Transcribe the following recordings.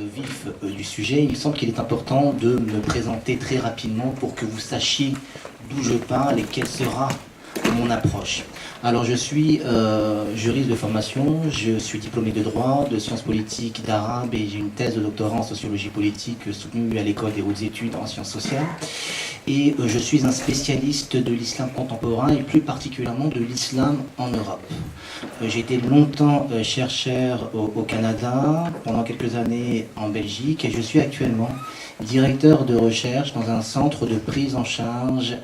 le vif du sujet, il me semble qu'il est important de me présenter très rapidement pour que vous sachiez d'où je parle et quelle sera mon approche. Alors je suis juriste de formation, je suis diplômé de droit, de sciences politiques, d'arabe et j'ai une thèse de doctorat en sociologie politique soutenue à l'école des hautes études en sciences sociales. Et je suis un spécialiste de l'islam contemporain et plus particulièrement de l'islam en Europe. J'ai été longtemps chercheur au Canada, pendant quelques années en Belgique et je suis actuellement directeur de recherche dans un centre de prise en charge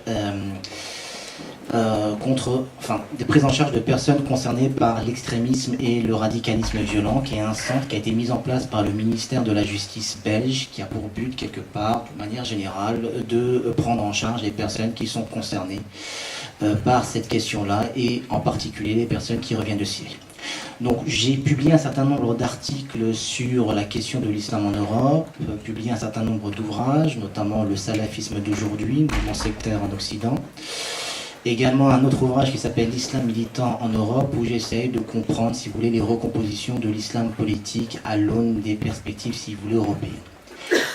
des prises en charge de personnes concernées par l'extrémisme et le radicalisme violent, qui est un centre qui a été mis en place par le ministère de la Justice belge, qui a pour but, quelque part, de manière générale, de prendre en charge les personnes qui sont concernées par cette question-là, et en particulier les personnes qui reviennent de Syrie. Donc j'ai publié un certain nombre d'articles sur la question de l'islam en Europe, publié un certain nombre d'ouvrages, notamment Le salafisme d'aujourd'hui, mouvement sectaire en Occident. Également un autre ouvrage qui s'appelle L'islam militant en Europe, où j'essaie de comprendre, si vous voulez, les recompositions de l'islam politique à l'aune des perspectives, si vous voulez, européennes.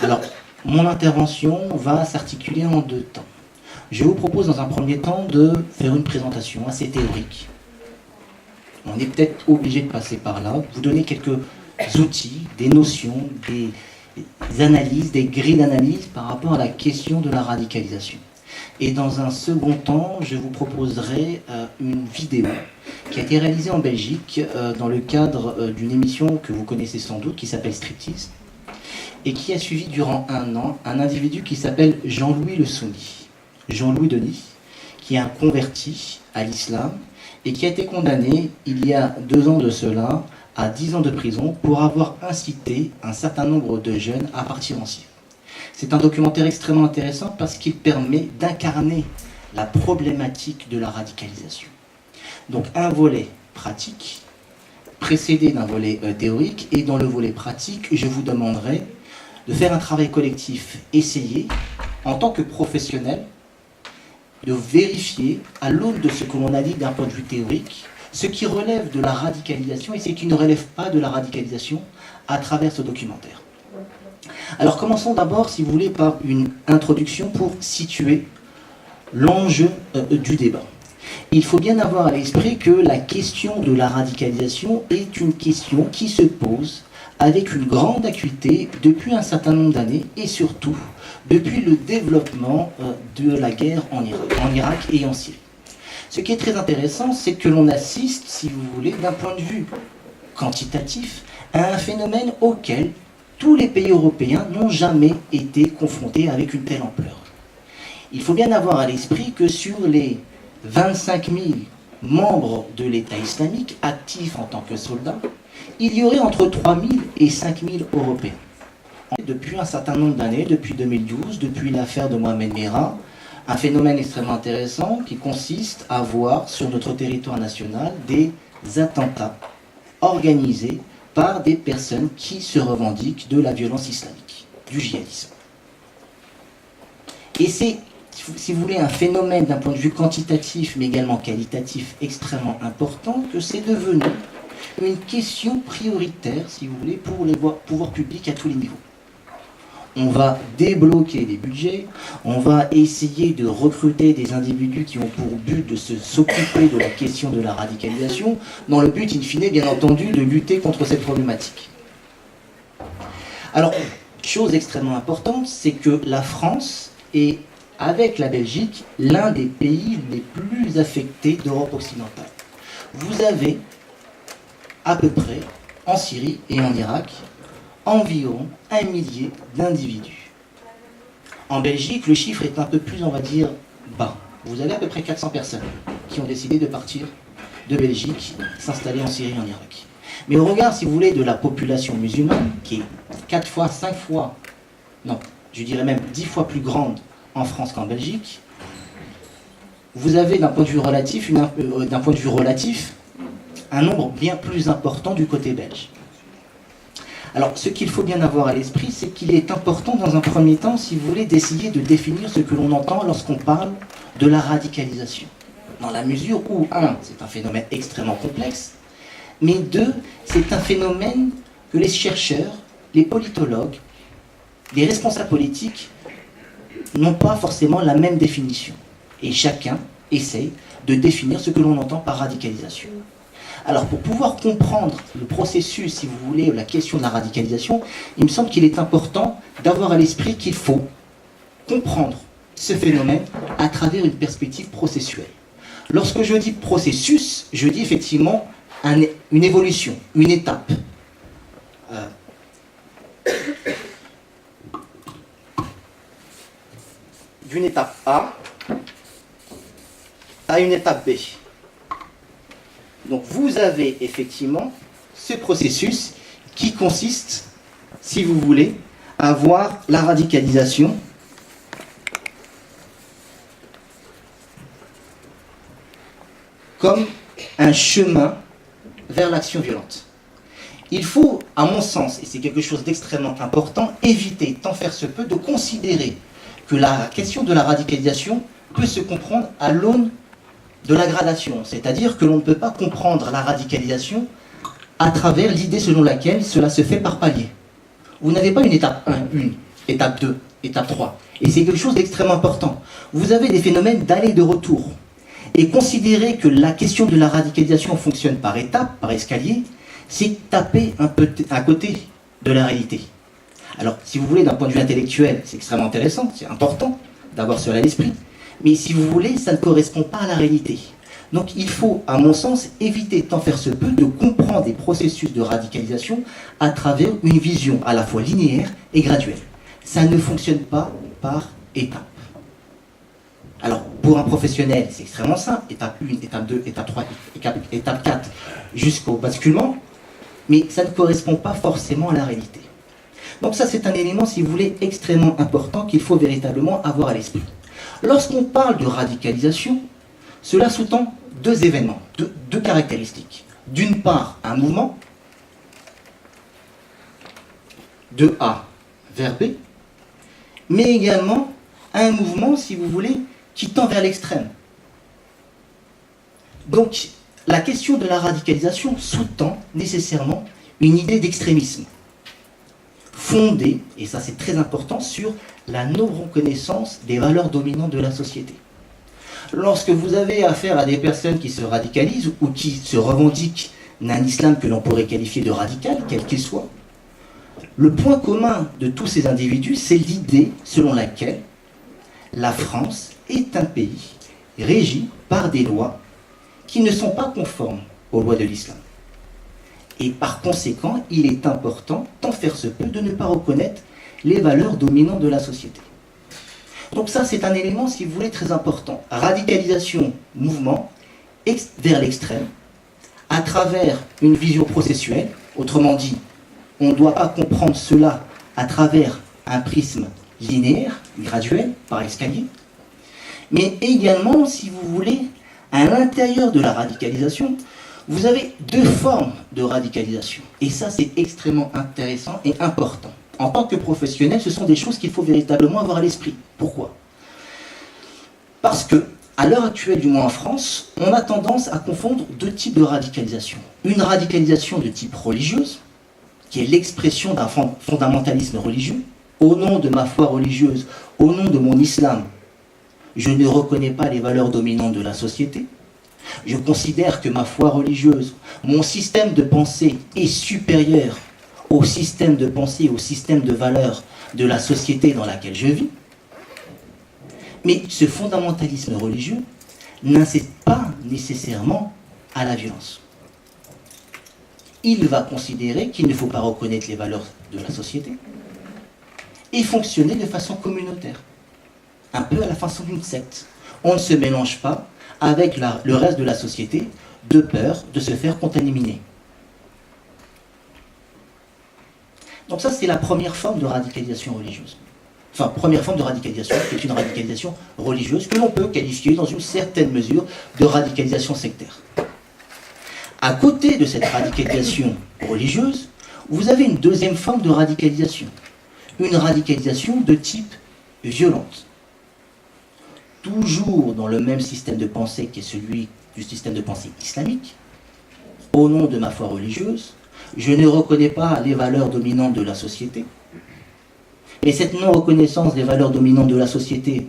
Alors, mon intervention va s'articuler en deux temps. Je vous propose dans un premier temps de faire une présentation assez théorique. On est peut-être obligé de passer par là, vous donner quelques outils, des notions, des analyses, des grilles d'analyse par rapport à la question de la radicalisation. Et dans un second temps, je vous proposerai une vidéo qui a été réalisée en Belgique dans le cadre d'une émission que vous connaissez sans doute, qui s'appelle Striptease, et qui a suivi durant un an un individu qui s'appelle Jean-Louis Le Sunni. Jean-Louis Denis, qui est un converti à l'islam et qui a été condamné il y a 2 ans de cela à 10 ans de prison pour avoir incité un certain nombre de jeunes à partir en Syrie. C'est un documentaire extrêmement intéressant parce qu'il permet d'incarner la problématique de la radicalisation. Donc un volet pratique, précédé d'un volet théorique, et dans le volet pratique, je vous demanderai de faire un travail collectif, essayer, en tant que professionnel, de vérifier, à l'aune de ce que l'on a dit d'un point de vue théorique, ce qui relève de la radicalisation et ce qui ne relève pas de la radicalisation à travers ce documentaire. Alors commençons d'abord, si vous voulez, par une introduction pour situer l'enjeu du débat. Il faut bien avoir à l'esprit que la question de la radicalisation est une question qui se pose avec une grande acuité depuis un certain nombre d'années et surtout depuis le développement de la guerre en Irak et en Syrie. Ce qui est très intéressant, c'est que l'on assiste, si vous voulez, d'un point de vue quantitatif, à un phénomène auquel tous les pays européens n'ont jamais été confrontés avec une telle ampleur. Il faut bien avoir à l'esprit que sur les 25 000 membres de l'État islamique actifs en tant que soldats, il y aurait entre 3 000 et 5 000 Européens. Depuis un certain nombre d'années, depuis 2012, depuis l'affaire de Mohamed Merah, un phénomène extrêmement intéressant qui consiste à voir sur notre territoire national des attentats organisés par des personnes qui se revendiquent de la violence islamique, du djihadisme. Et c'est, si vous voulez, un phénomène d'un point de vue quantitatif, mais également qualitatif, extrêmement important, que c'est devenu une question prioritaire, si vous voulez, pour les pouvoirs publics à tous les niveaux. On va débloquer des budgets, on va essayer de recruter des individus qui ont pour but de s'occuper de la question de la radicalisation, dans le but, in fine, bien entendu, de lutter contre cette problématique. Alors, chose extrêmement importante, c'est que la France est, avec la Belgique, l'un des pays les plus affectés d'Europe occidentale. Vous avez, à peu près, en Syrie et en Irak, environ 1 millier d'individus. En Belgique, le chiffre est un peu plus, on va dire, bas. Vous avez à peu près 400 personnes qui ont décidé de partir de Belgique, s'installer en Syrie et en Irak. Mais au regard, si vous voulez, de la population musulmane, qui est 4 fois, 5 fois, non, je dirais même 10 fois plus grande en France qu'en Belgique, vous avez d'un point de vue relatif, un nombre bien plus important du côté belge. Alors, ce qu'il faut bien avoir à l'esprit, c'est qu'il est important, dans un premier temps, si vous voulez, d'essayer de définir ce que l'on entend lorsqu'on parle de la radicalisation. Dans la mesure où, 1, c'est un phénomène extrêmement complexe, mais 2, c'est un phénomène que les chercheurs les politologues, les responsables politiques n'ont pas forcément la même définition. Et chacun essaye de définir ce que l'on entend par radicalisation. Alors, pour pouvoir comprendre le processus, si vous voulez, la question de la radicalisation, il me semble qu'il est important d'avoir à l'esprit qu'il faut comprendre ce phénomène à travers une perspective processuelle. Lorsque je dis processus, je dis effectivement une évolution, une étape. D'une étape A à une étape B. Donc vous avez effectivement ce processus qui consiste, si vous voulez, à voir la radicalisation comme un chemin vers l'action violente. Il faut, à mon sens, et c'est quelque chose d'extrêmement important, éviter, tant faire se peut, de considérer que la question de la radicalisation peut se comprendre à l'aune de la gradation. C'est-à-dire que l'on ne peut pas comprendre la radicalisation à travers l'idée selon laquelle cela se fait par palier. Vous n'avez pas une étape 1, une étape 2, étape 3. Et c'est quelque chose d'extrêmement important. Vous avez des phénomènes d'aller et de retour. Et considérer que la question de la radicalisation fonctionne par étapes, par escalier, c'est taper un peu à côté de la réalité. Alors, si vous voulez, d'un point de vue intellectuel, c'est extrêmement intéressant, c'est important d'avoir cela à l'esprit. Mais si vous voulez, ça ne correspond pas à la réalité. Donc il faut, à mon sens, éviter, tant faire se peut, de comprendre des processus de radicalisation à travers une vision à la fois linéaire et graduelle. Ça ne fonctionne pas par étapes. Alors, pour un professionnel, c'est extrêmement simple. Étape 1, étape 2, étape 3, étape 4, jusqu'au basculement. Mais ça ne correspond pas forcément à la réalité. Donc ça, c'est un élément, si vous voulez, extrêmement important qu'il faut véritablement avoir à l'esprit. Lorsqu'on parle de radicalisation, cela sous-tend deux événements, deux caractéristiques. D'une part, un mouvement de A vers B, mais également un mouvement, si vous voulez, qui tend vers l'extrême. Donc, la question de la radicalisation sous-tend nécessairement une idée d'extrémisme, fondée, et ça c'est très important, sur la non-reconnaissance des valeurs dominantes de la société. Lorsque vous avez affaire à des personnes qui se radicalisent ou qui se revendiquent d'un islam que l'on pourrait qualifier de radical, quel qu'il soit, le point commun de tous ces individus, c'est l'idée selon laquelle la France est un pays régi par des lois qui ne sont pas conformes aux lois de l'islam. Et par conséquent, il est important, tant faire se peut, de ne pas reconnaître les valeurs dominantes de la société. Donc ça, c'est un élément, si vous voulez, très important. Radicalisation, mouvement, vers l'extrême, à travers une vision processuelle. Autrement dit, on ne doit pas comprendre cela à travers un prisme linéaire, graduel, par escalier, mais également, si vous voulez, à l'intérieur de la radicalisation, vous avez deux formes de radicalisation. Et ça, c'est extrêmement intéressant et important. En tant que professionnel, ce sont des choses qu'il faut véritablement avoir à l'esprit. Pourquoi ? Parce que, à l'heure actuelle, du moins en France, on a tendance à confondre deux types de radicalisation. Une radicalisation de type religieuse, qui est l'expression d'un fondamentalisme religieux. Au nom de ma foi religieuse, au nom de mon islam, je ne reconnais pas les valeurs dominantes de la société. Je considère que ma foi religieuse, mon système de pensée est supérieur au système de pensée, au système de valeurs de la société dans laquelle je vis. Mais ce fondamentalisme religieux n'incite pas nécessairement à la violence. Il va considérer qu'il ne faut pas reconnaître les valeurs de la société et fonctionner de façon communautaire, un peu à la façon d'une secte. On ne se mélange pas avec le reste de la société de peur de se faire contaminer. Donc ça, c'est la première forme de radicalisation religieuse. Enfin, première forme de radicalisation, qui est une radicalisation religieuse, que l'on peut qualifier dans une certaine mesure de radicalisation sectaire. À côté de cette radicalisation religieuse, vous avez une deuxième forme de radicalisation. Une radicalisation de type violente. Toujours dans le même système de pensée qui est celui du système de pensée islamique, au nom de ma foi religieuse, Je ne reconnais pas les valeurs dominantes de la société. Mais cette non-reconnaissance des valeurs dominantes de la société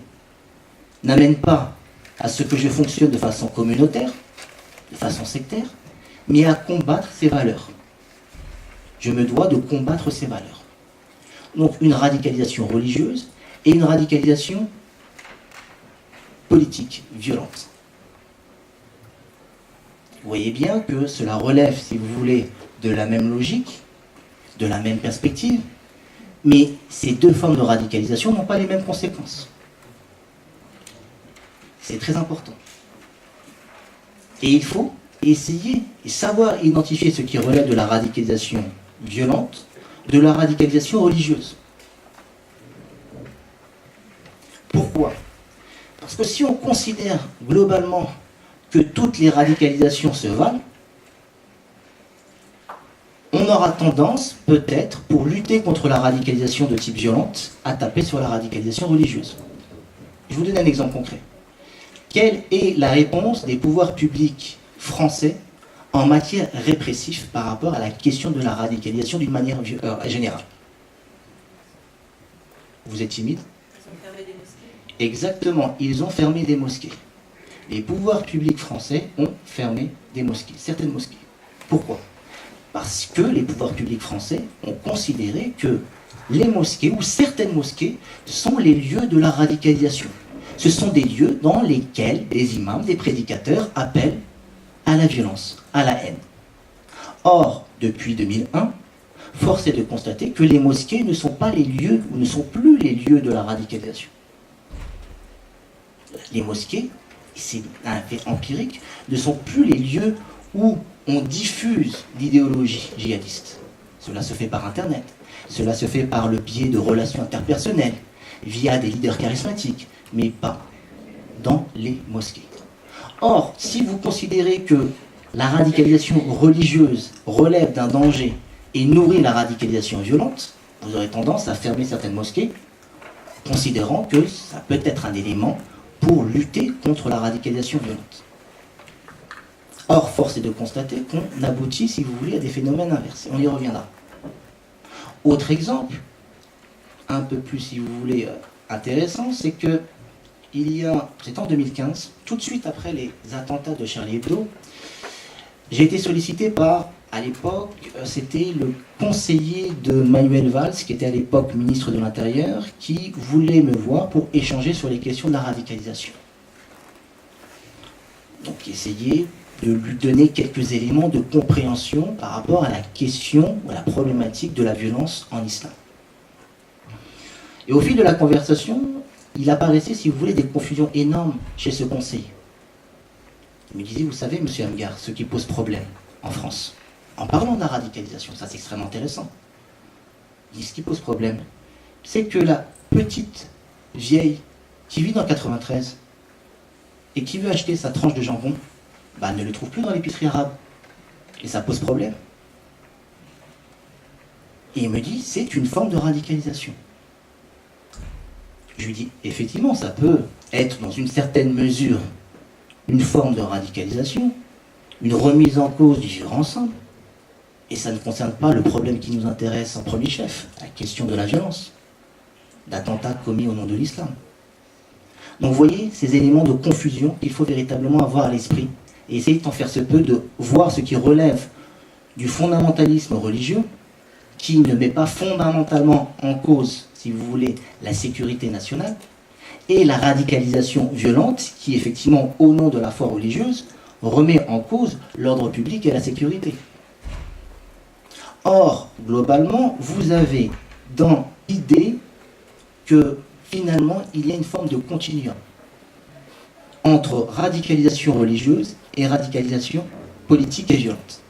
n'amène pas à ce que je fonctionne de façon communautaire, de façon sectaire, mais à combattre ces valeurs. Je me dois de combattre ces valeurs. Donc une radicalisation religieuse et une radicalisation politique, violente. Vous voyez bien que cela relève, si vous voulez, de la même logique, de la même perspective, mais ces deux formes de radicalisation n'ont pas les mêmes conséquences. C'est très important. Et il faut essayer et savoir identifier ce qui relève de la radicalisation violente, de la radicalisation religieuse. Pourquoi ? Parce que si on considère globalement que toutes les radicalisations se valent, on aura tendance, peut-être, pour lutter contre la radicalisation de type violente, à taper sur la radicalisation religieuse. Je vous donne un exemple concret. Quelle est la réponse des pouvoirs publics français en matière répressive par rapport à la question de la radicalisation d'une manière générale? Vous êtes timide? Ils ont fermé des mosquées. Exactement, ils ont fermé des mosquées. Les pouvoirs publics français ont fermé des mosquées, certaines mosquées. Pourquoi? Parce que les pouvoirs publics français ont considéré que les mosquées, ou certaines mosquées, sont les lieux de la radicalisation. Ce sont des lieux dans lesquels des imams, des prédicateurs appellent à la violence, à la haine. Or, depuis 2001, force est de constater que les mosquées ne sont pas les lieux, ou ne sont plus les lieux de la radicalisation. Les mosquées, c'est un fait empirique, ne sont plus les lieux où on diffuse l'idéologie djihadiste. Cela se fait par Internet, cela se fait par le biais de relations interpersonnelles, via des leaders charismatiques, mais pas dans les mosquées. Or, si vous considérez que la radicalisation religieuse relève d'un danger et nourrit la radicalisation violente, vous aurez tendance à fermer certaines mosquées, considérant que ça peut être un élément pour lutter contre la radicalisation violente. Or, force est de constater qu'on aboutit, si vous voulez, à des phénomènes inversés. On y reviendra. Autre exemple, un peu plus, si vous voulez, intéressant, c'est que c'est en 2015, tout de suite après les attentats de Charlie Hebdo, j'ai été sollicité par, à l'époque, c'était le conseiller de Manuel Valls, qui était à l'époque ministre de l'Intérieur, qui voulait me voir pour échanger sur les questions de la radicalisation. Donc, essayer de lui donner quelques éléments de compréhension par rapport à la question, à la problématique de la violence en islam. Et au fil de la conversation, il apparaissait, si vous voulez, des confusions énormes chez ce conseiller. Il me disait, vous savez, monsieur Amghar, ce qui pose problème en France, en parlant de la radicalisation, ça c'est extrêmement intéressant. Il dit, ce qui pose problème, c'est que la petite vieille qui vit dans 93 et qui veut acheter sa tranche de jambon, ne le trouve plus dans l'épicerie arabe. Et ça pose problème. Et il me dit, c'est une forme de radicalisation. Je lui dis, effectivement, ça peut être dans une certaine mesure une forme de radicalisation, une remise en cause du vivre ensemble. Et ça ne concerne pas le problème qui nous intéresse en premier chef, la question de la violence, d'attentats commis au nom de l'islam. Donc vous voyez, ces éléments de confusion, il faut véritablement avoir à l'esprit et essayer tant faire se peut de voir ce qui relève du fondamentalisme religieux, qui ne met pas fondamentalement en cause, si vous voulez, la sécurité nationale, et la radicalisation violente, qui effectivement, au nom de la foi religieuse, remet en cause l'ordre public et la sécurité. Or, globalement, vous avez dans l'idée que finalement, il y a une forme de continuum entre radicalisation religieuse et radicalisation politique et violente.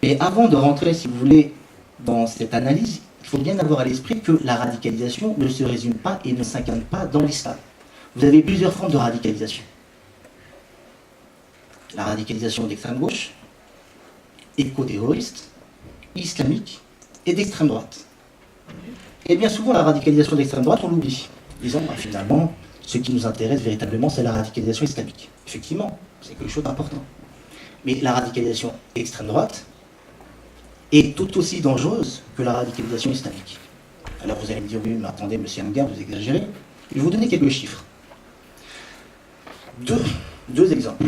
Et avant de rentrer, si vous voulez, dans cette analyse, il faut bien avoir à l'esprit que la radicalisation ne se résume pas et ne s'incarne pas dans l'islam. Vous avez plusieurs formes de radicalisation. La radicalisation d'extrême gauche, éco-terroriste, islamique et d'extrême droite. Et bien souvent, la radicalisation d'extrême droite, on l'oublie. Disons, finalement, ce qui nous intéresse véritablement, c'est la radicalisation islamique. Effectivement, c'est quelque chose d'important. Mais la radicalisation extrême droite, est tout aussi dangereuse que la radicalisation islamique. Alors vous allez me dire, oui, mais attendez, monsieur Amgar, vous exagérez. Je vais vous donner quelques chiffres. Deux exemples.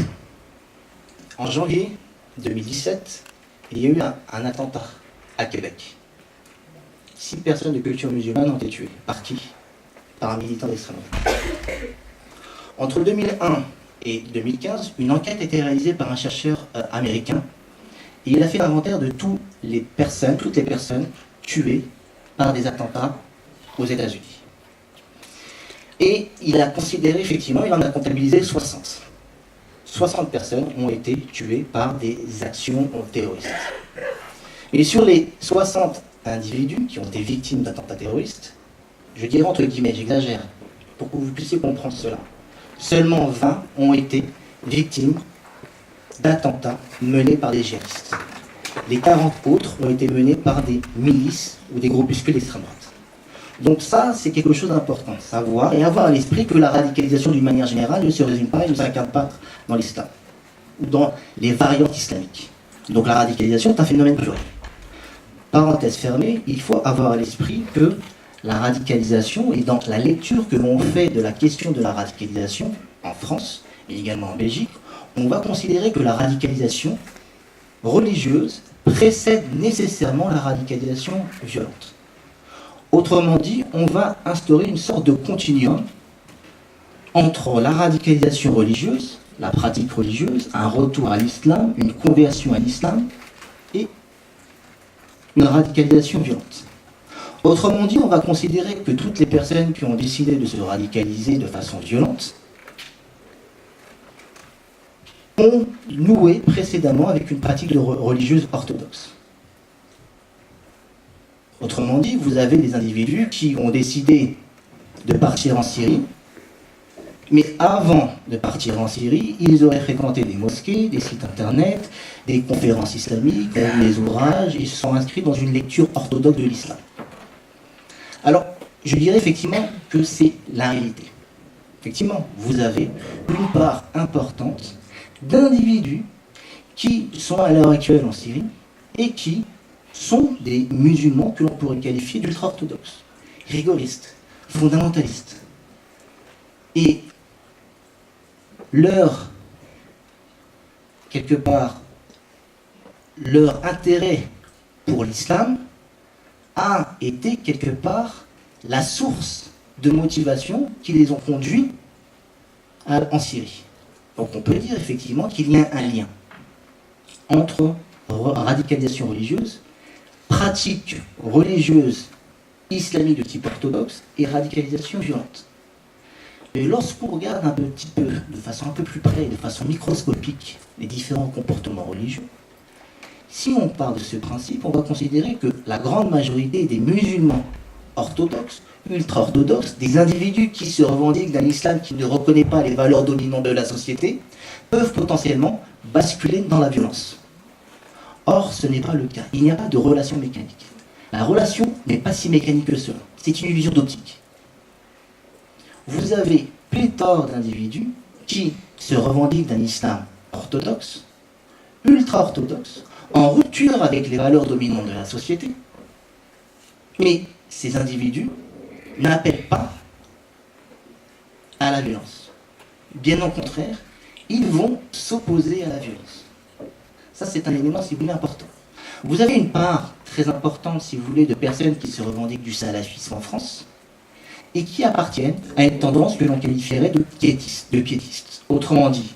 En janvier 2017, il y a eu un attentat à Québec. 6 personnes de culture musulmane ont été tuées. Par qui? Par un militant d'extrême droite. Entre 2001 et 2015, une enquête a été réalisée par un chercheur américain. Et il a fait l'inventaire de toutes les personnes tuées par des attentats aux États-Unis. Et il a considéré, effectivement, il en a comptabilisé 60. 60 personnes ont été tuées par des actions terroristes. Et sur les 60 individus qui ont été victimes d'attentats terroristes, je dirais entre guillemets, j'exagère, pour que vous puissiez comprendre cela, seulement 20 ont été victimes d'attentats menés par des djihadistes. Les 40 autres ont été menés par des milices ou des groupuscules d'extrême droite. Donc ça, c'est quelque chose d'important, savoir et avoir à l'esprit que la radicalisation d'une manière générale ne se résume pas et ne s'incarne pas dans l'islam ou dans les variantes islamiques. Donc la radicalisation est un phénomène pluriel. Parenthèse fermée, il faut avoir à l'esprit que la radicalisation, et dans la lecture que l'on fait de la question de la radicalisation en France et également en Belgique, on va considérer que la radicalisation religieuse précède nécessairement la radicalisation violente. Autrement dit, on va instaurer une sorte de continuum entre la radicalisation religieuse, la pratique religieuse, un retour à l'islam, une conversion à l'islam, et une radicalisation violente. Autrement dit, on va considérer que toutes les personnes qui ont décidé de se radicaliser de façon violente ont noué précédemment avec une pratique religieuse orthodoxe. Autrement dit, vous avez des individus qui ont décidé de partir en Syrie, mais avant de partir en Syrie, ils auraient fréquenté des mosquées, des sites internet, des conférences islamiques, des ouvrages, et se sont inscrits dans une lecture orthodoxe de l'islam. Alors, je dirais effectivement que c'est la réalité. Effectivement, vous avez une part importante d'individus qui sont à l'heure actuelle en Syrie et qui sont des musulmans que l'on pourrait qualifier d'ultra-orthodoxes, rigoristes, fondamentalistes. Et quelque part, leur intérêt pour l'islam a été quelque part la source de motivation qui les ont conduits en Syrie. Donc on peut dire effectivement qu'il y a un lien entre radicalisation religieuse, pratique religieuse islamique de type orthodoxe et radicalisation violente. Et lorsqu'on regarde un petit peu, de façon un peu plus près, de façon microscopique, les différents comportements religieux, si on part de ce principe, on va considérer que la grande majorité des musulmans orthodoxes, ultra-orthodoxes, des individus qui se revendiquent d'un islam qui ne reconnaît pas les valeurs dominantes de la société, peuvent potentiellement basculer dans la violence. Or, ce n'est pas le cas. Il n'y a pas de relation mécanique. La relation n'est pas si mécanique que cela. C'est une illusion d'optique. Vous avez pléthore d'individus qui se revendiquent d'un islam orthodoxe, ultra-orthodoxe, en rupture avec les valeurs dominantes de la société. Mais ces individus n'appellent pas à la violence. Bien au contraire, ils vont s'opposer à la violence. Ça, c'est un élément, si vous voulez, important. Vous avez une part très importante, si vous voulez, de personnes qui se revendiquent du salafisme en France et qui appartiennent à une tendance que l'on qualifierait de piétiste. Autrement dit,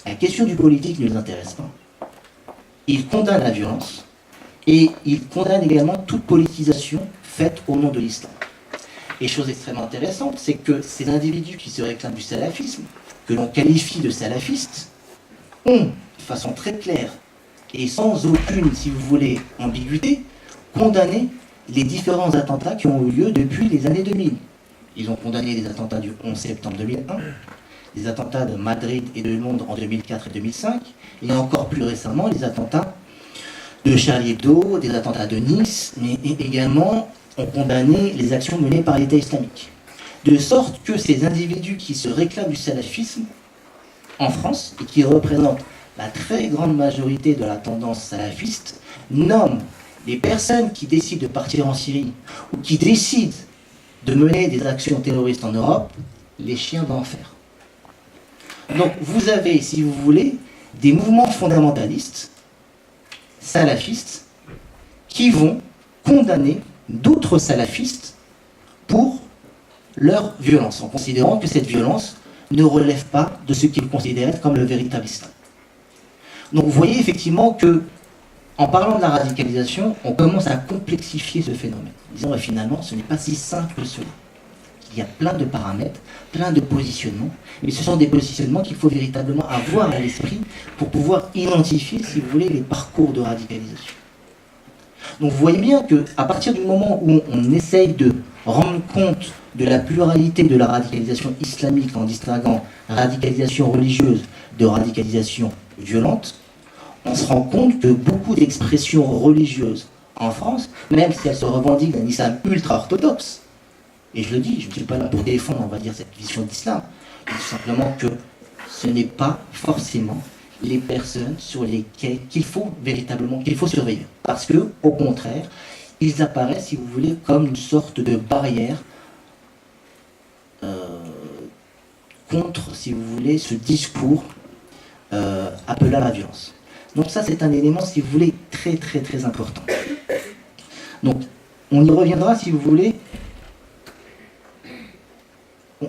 la question du politique ne les intéresse pas. Ils condamnent la violence et ils condamnent également toute politisation faite au nom de l'islam. Et chose extrêmement intéressante, c'est que ces individus qui se réclament du salafisme, que l'on qualifie de salafistes, ont, de façon très claire et sans aucune, si vous voulez, ambiguïté, condamné les différents attentats qui ont eu lieu depuis les années 2000. Ils ont condamné les attentats du 11 septembre 2001, les attentats de Madrid et de Londres en 2004 et 2005, et encore plus récemment les attentats de Charlie Hebdo, des attentats de Nice, mais également ont condamné les actions menées par l'État islamique. De sorte que ces individus qui se réclament du salafisme en France et qui représentent la très grande majorité de la tendance salafiste nomment les personnes qui décident de partir en Syrie ou qui décident de mener des actions terroristes en Europe, les chiens d'enfer. Donc vous avez, si vous voulez, des mouvements fondamentalistes, salafistes, qui vont condamner d'autres salafistes pour leur violence, en considérant que cette violence ne relève pas de ce qu'ils considèrent comme le véritable islam. Donc vous voyez effectivement que, en parlant de la radicalisation, on commence à complexifier ce phénomène. Disons, finalement, ce n'est pas si simple que cela. Il y a plein de paramètres, plein de positionnements, mais ce sont des positionnements qu'il faut véritablement avoir à l'esprit pour pouvoir identifier, si vous voulez, les parcours de radicalisation. Donc vous voyez bien qu'à partir du moment où on essaye de rendre compte de la pluralité de la radicalisation islamique en distinguant radicalisation religieuse de radicalisation violente, on se rend compte que beaucoup d'expressions religieuses en France, même si elles se revendiquent d'un islam ultra-orthodoxe, et je le dis, je ne suis pas là pour défendre, on va dire, cette vision d'islam, mais tout simplement que ce n'est pas forcément les personnes sur lesquelles qu'il faut véritablement, qu'il faut surveiller. Parce que, au contraire, ils apparaissent, si vous voulez, comme une sorte de barrière contre, si vous voulez, ce discours appelé à la violence. Donc ça, c'est un élément, si vous voulez, très très très important. Donc, on y reviendra, si vous voulez.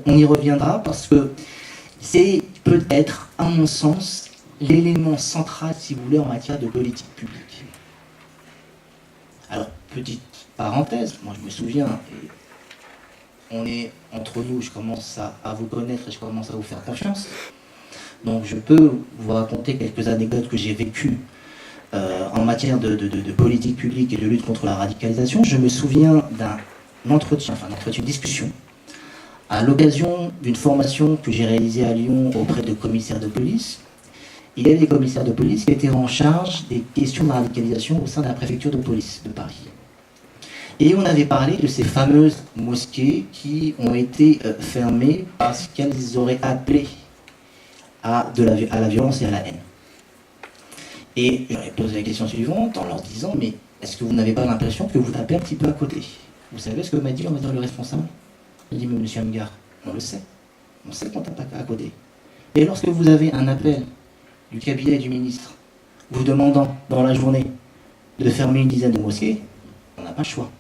On y reviendra parce que c'est peut-être, à mon sens, l'élément central, si vous voulez, en matière de politique publique. Alors, petite parenthèse, moi je me souviens, on est entre nous, je commence à vous connaître et je commence à vous faire confiance. Donc je peux vous raconter quelques anecdotes que j'ai vécues en matière de politique publique et de lutte contre la radicalisation. Je me souviens d'un entretien, une discussion, à l'occasion d'une formation que j'ai réalisée à Lyon auprès de commissaires de police. Il y avait des commissaires de police qui étaient en charge des questions de radicalisation au sein de la préfecture de police de Paris. Et on avait parlé de ces fameuses mosquées qui ont été fermées parce qu'elles auraient appelé à la violence et à la haine. Et j'aurais posé la question suivante en leur disant, mais est-ce que vous n'avez pas l'impression que vous tapez un petit peu à côté? Vous savez ce que m'a dit, on va dire, le responsable? Il dit, mais monsieur Amgar, on le sait. On sait qu'on tape à côté. Et lorsque vous avez un appel du cabinet du ministre vous demandant dans la journée de fermer une dizaine de mosquées, on n'a pas le choix.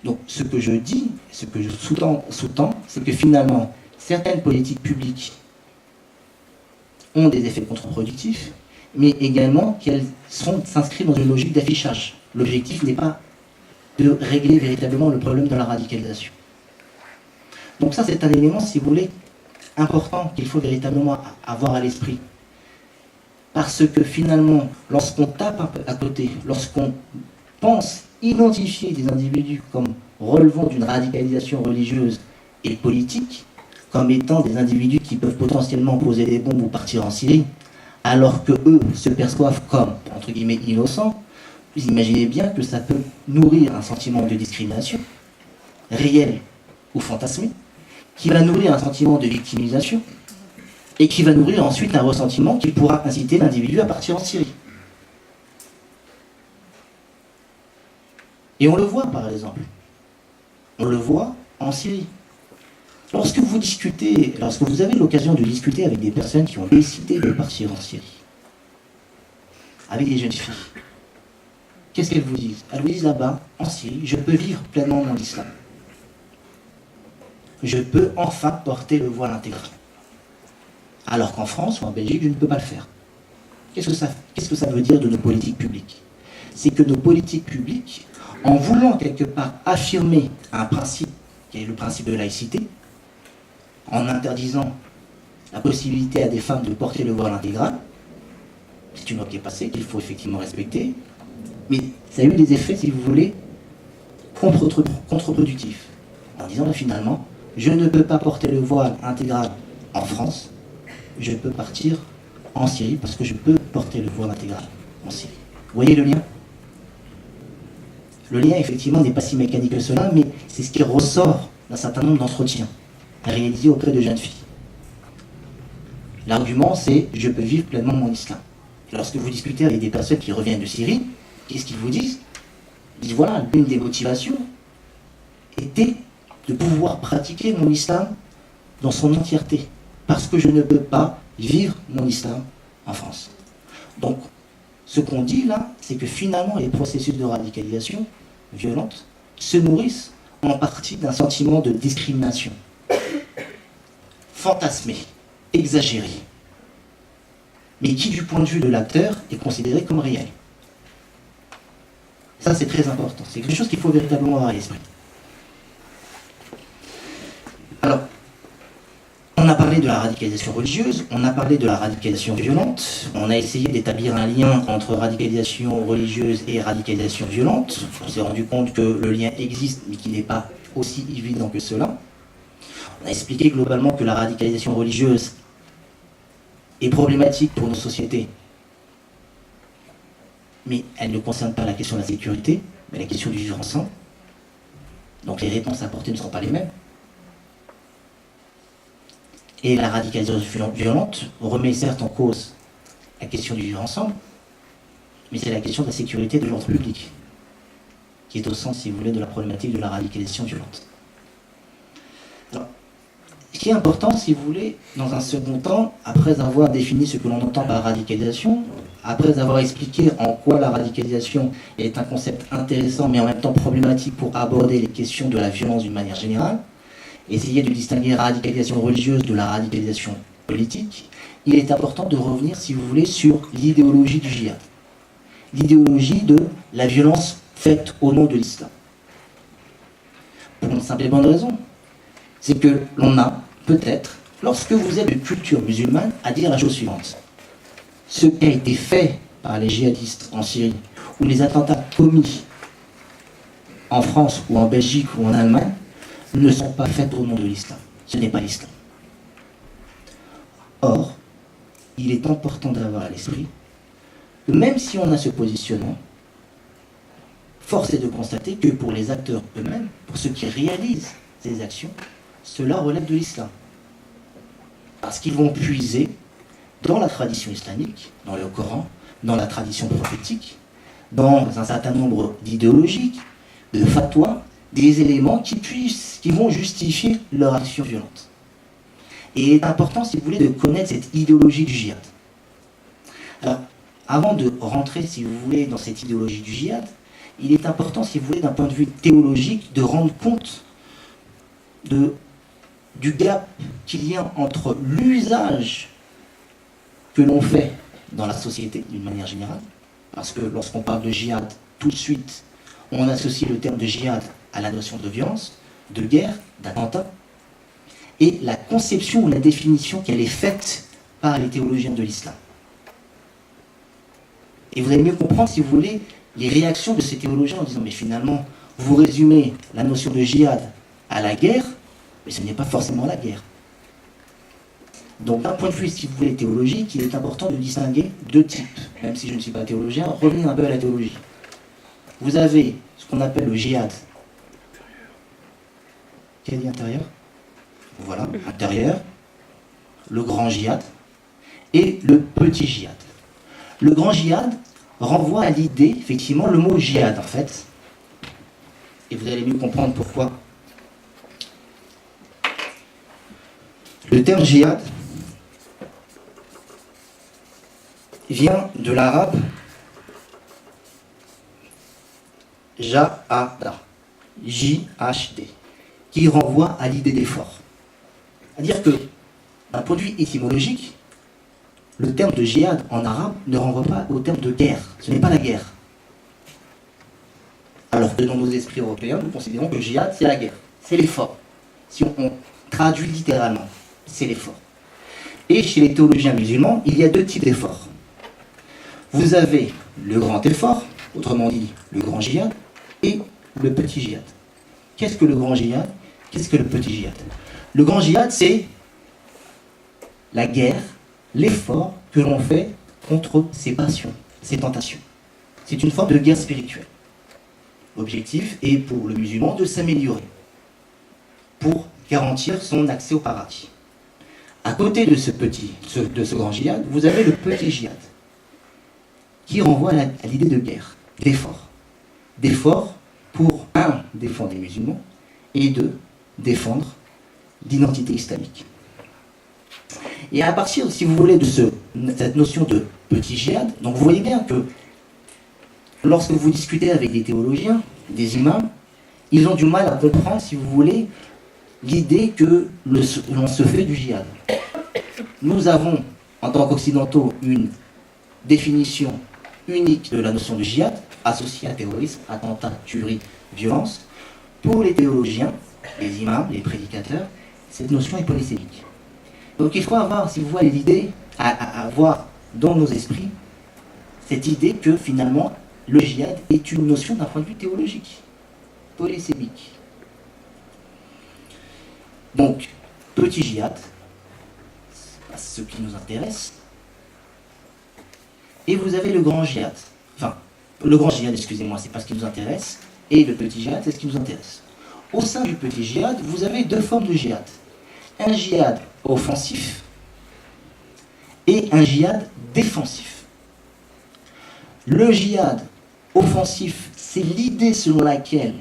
Donc ce que je dis, ce que je sous-tends, c'est que finalement, certaines politiques publiques ont des effets contre-productifs, mais également qu'elles s'inscrivent dans une logique d'affichage. L'objectif n'est pas de régler véritablement le problème de la radicalisation. Donc ça, c'est un élément, si vous voulez, important qu'il faut véritablement avoir à l'esprit. Parce que finalement, lorsqu'on tape un peu à côté, lorsqu'on pense identifier des individus comme relevant d'une radicalisation religieuse et politique, comme étant des individus qui peuvent potentiellement poser des bombes ou partir en Syrie, alors que eux se perçoivent comme, entre guillemets, innocents, vous imaginez bien que ça peut nourrir un sentiment de discrimination, réel ou fantasmé, qui va nourrir un sentiment de victimisation, et qui va nourrir ensuite un ressentiment qui pourra inciter l'individu à partir en Syrie. Et on le voit par exemple. On le voit en Syrie. Lorsque vous avez l'occasion de discuter avec des personnes qui ont décidé de partir en Syrie, avec des jeunes filles, qu'est-ce qu'elles vous disent? Elles vous disent là-bas, en Syrie, je peux vivre pleinement mon islam. Je peux enfin porter le voile intégral. Alors qu'en France ou en Belgique, je ne peux pas le faire. Qu'est-ce que ça veut dire de nos politiques publiques? C'est que nos politiques publiques, en voulant quelque part affirmer un principe, qui est le principe de laïcité, en interdisant la possibilité à des femmes de porter le voile intégral, c'est une loi qui est passée, qu'il faut effectivement respecter, mais ça a eu des effets, si vous voulez, contre-productifs. En disant là, finalement, je ne peux pas porter le voile intégral en France, je peux partir en Syrie parce que je peux porter le voile intégral en Syrie. Vous voyez le lien? Le lien, effectivement, n'est pas si mécanique que cela, mais c'est ce qui ressort d'un certain nombre d'entretiens réalisés auprès de jeunes filles. L'argument, c'est « je peux vivre pleinement mon islam ». lorsque vous discutez avec des personnes qui reviennent de Syrie, qu'est-ce qu'ils vous disent? Ils disent voilà, l'une des motivations était de pouvoir pratiquer mon islam dans son entièreté, parce que je ne peux pas vivre mon islam en France. Donc, ce qu'on dit là, c'est que finalement, les processus de radicalisation violente se nourrissent en partie d'un sentiment de discrimination, fantasmé, exagéré, mais qui, du point de vue de l'acteur, est considéré comme réel. Ça, c'est très important. C'est quelque chose qu'il faut véritablement avoir à l'esprit. Alors, on a parlé de la radicalisation religieuse, on a parlé de la radicalisation violente, on a essayé d'établir un lien entre radicalisation religieuse et radicalisation violente. On s'est rendu compte que le lien existe, mais qu'il n'est pas aussi évident que cela. On a expliqué globalement que la radicalisation religieuse est problématique pour nos sociétés, mais elle ne concerne pas la question de la sécurité, mais la question du vivre ensemble. Donc les réponses apportées ne seront pas les mêmes. Et la radicalisation violente remet certes en cause la question du vivre ensemble, mais c'est la question de la sécurité de l'ordre public, qui est au centre, si vous voulez, de la problématique de la radicalisation violente. Alors, ce qui est important, si vous voulez, dans un second temps, après avoir défini ce que l'on entend par radicalisation, après avoir expliqué en quoi la radicalisation est un concept intéressant, mais en même temps problématique pour aborder les questions de la violence d'une manière générale, essayer de distinguer la radicalisation religieuse de la radicalisation politique, il est important de revenir, si vous voulez, sur l'idéologie du djihad. L'idéologie de la violence faite au nom de l'islam. Pour une simple et bonne raison, c'est que l'on a peut-être, lorsque vous êtes de culture musulmane, à dire la chose suivante. Ce qui a été fait par les djihadistes en Syrie, ou les attentats commis en France, ou en Belgique, ou en Allemagne, ne sont pas faits au nom de l'islam. Ce n'est pas l'islam. Or, il est important d'avoir à l'esprit que même si on a ce positionnement, force est de constater que pour les acteurs eux-mêmes, pour ceux qui réalisent ces actions, cela relève de l'islam. Parce qu'ils vont puiser dans la tradition islamique, dans le Coran, dans la tradition prophétique, dans un certain nombre d'idéologies, de fatwas, des éléments qui vont justifier leur action violente. Et il est important, si vous voulez, de connaître cette idéologie du djihad. Alors, avant de rentrer, si vous voulez, dans cette idéologie du djihad, il est important, si vous voulez, d'un point de vue théologique, de rendre compte du gap qu'il y a entre l'usage que l'on fait dans la société d'une manière générale, parce que lorsqu'on parle de djihad, tout de suite, on associe le terme de djihad à la notion de violence, de guerre, d'attentat, et la conception ou la définition qu'elle est faite par les théologiens de l'islam. Et vous allez mieux comprendre, si vous voulez, les réactions de ces théologiens en disant mais finalement, vous résumez la notion de djihad à la guerre, mais ce n'est pas forcément la guerre. Donc d'un point de vue, si vous voulez, théologique, il est important de distinguer deux types. Même si je ne suis pas théologien, revenez un peu à la théologie. Vous avez ce qu'on appelle le djihad. Quel est intérieur? Voilà, intérieur, le grand djihad et le petit djihad. Le grand djihad renvoie à l'idée, effectivement, le mot djihad en fait, et vous allez mieux comprendre pourquoi. Le terme djihad vient de l'arabe jahada, J-H-D, qui renvoie à l'idée d'effort. C'est-à-dire que, d'un point de vue étymologique, le terme de djihad en arabe ne renvoie pas au terme de guerre. Ce n'est pas la guerre. Alors que dans nos esprits européens, nous considérons que djihad, c'est la guerre. C'est l'effort. Si on traduit littéralement, c'est l'effort. Et chez les théologiens musulmans, il y a deux types d'efforts. Vous avez le grand effort, autrement dit le grand djihad, et le petit djihad. Qu'est-ce que le grand djihad? Qu'est-ce que le petit djihad? Le grand djihad, c'est la guerre, l'effort que l'on fait contre ses passions, ses tentations. C'est une forme de guerre spirituelle. L'objectif est pour le musulman de s'améliorer, pour garantir son accès au paradis. À côté de ce grand djihad, vous avez le petit djihad. qui renvoie à l'idée de guerre, d'effort. D'effort pour, un, défendre les musulmans, et deux, défendre l'identité islamique. Et à partir, si vous voulez, de cette notion de petit djihad, donc vous voyez bien que lorsque vous discutez avec des théologiens, des imams, ils ont du mal à comprendre, si vous voulez, l'idée que l'on se fait du djihad. Nous avons, en tant qu'occidentaux, une définition unique de la notion de djihad, associée à terrorisme, attentat, tuerie, violence. Pour les théologiens, les imams, les prédicateurs, cette notion est polysémique. Donc il faut avoir, si vous voulez, l'idée, à avoir dans nos esprits, cette idée que finalement, le djihad est une notion d'un point de vue théologique, polysémique. Donc, petit djihad, c'est pas ce qui nous intéresse. Et vous avez le grand djihad. Enfin, le grand djihad, excusez-moi, c'est pas ce qui nous intéresse. Et le petit djihad, c'est ce qui nous intéresse. Au sein du petit djihad, vous avez deux formes de djihad. Un djihad offensif et un djihad défensif. Le djihad offensif, c'est l'idée selon laquelle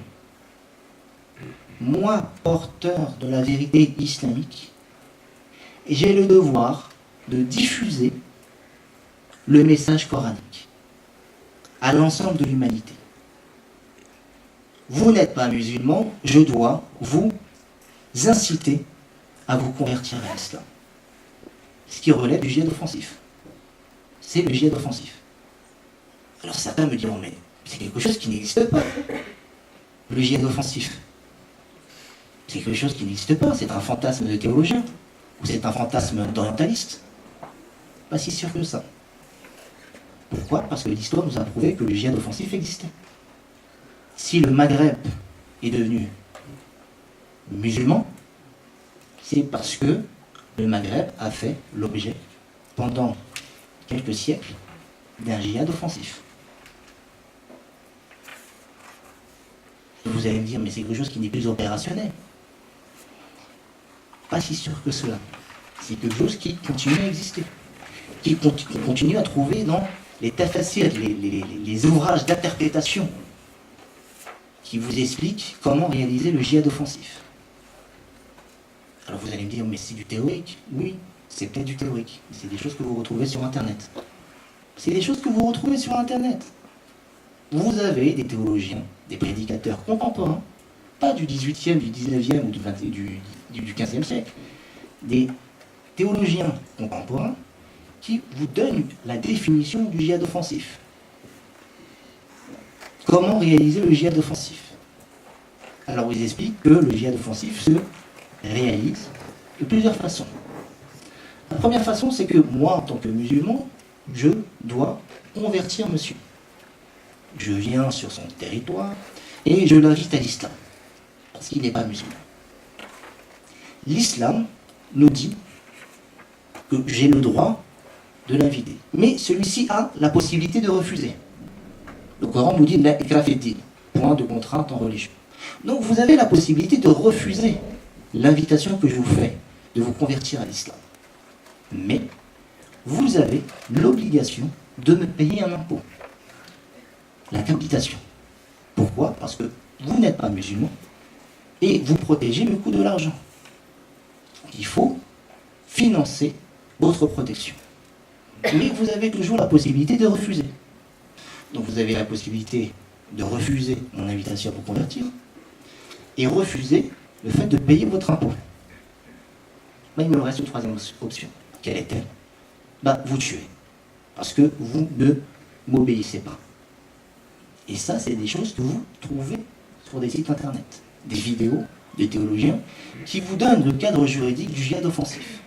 moi, porteur de la vérité islamique, j'ai le devoir de diffuser le message coranique à l'ensemble de l'humanité. Vous n'êtes pas musulman, je dois vous inciter à vous convertir à l'islam. Ce qui relève du djihad offensif. C'est le djihad offensif. Alors certains me diront, mais c'est quelque chose qui n'existe pas. Le djihad offensif. C'est quelque chose qui n'existe pas. C'est un fantasme de théologien. Ou c'est un fantasme d'orientaliste. Pas si sûr que ça. Pourquoi? Parce que l'histoire nous a prouvé que le djihad offensif existait. Si le Maghreb est devenu musulman, c'est parce que le Maghreb a fait l'objet, pendant quelques siècles, d'un djihad offensif. Vous allez me dire, mais c'est quelque chose qui n'est plus opérationnel. Pas si sûr que cela. C'est quelque chose qui continue à exister. Qui continue à trouver dans les tafassirs, les ouvrages d'interprétation qui vous expliquent comment réaliser le djihad offensif. Alors vous allez me dire, mais c'est du théorique. Oui, c'est peut-être du théorique. Mais c'est des choses que vous retrouvez sur Internet. C'est des choses que vous retrouvez sur Internet. Vous avez des théologiens, des prédicateurs contemporains, pas du 18e, du 19e ou du 15e siècle, des théologiens contemporains qui vous donnent la définition du djihad offensif. Comment réaliser le djihad offensif? Alors, ils expliquent que le djihad offensif se réalise de plusieurs façons. La première façon, c'est que moi, en tant que musulman, je dois convertir monsieur. Je viens sur son territoire et je l'invite à l'islam, parce qu'il n'est pas musulman. L'islam nous dit que j'ai le droit de l'inviter, mais celui-ci a la possibilité de refuser. Le Coran nous dit la ikrah fi din, point de contrainte en religion. Donc vous avez la possibilité de refuser l'invitation que je vous fais de vous convertir à l'islam. Mais vous avez l'obligation de me payer un impôt. La capitation. Pourquoi? Parce que vous n'êtes pas musulman et vous protégez le coût de l'argent. Il faut financer votre protection. Mais vous avez toujours la possibilité de refuser. Donc vous avez la possibilité de refuser mon invitation à vous convertir et refuser le fait de payer votre impôt. Mais il me reste une troisième option. Quelle est-elle? Vous tuez. Parce que vous ne m'obéissez pas. Et ça, c'est des choses que vous trouvez sur des sites internet. Des vidéos, des théologiens, qui vous donnent le cadre juridique du djihad offensif.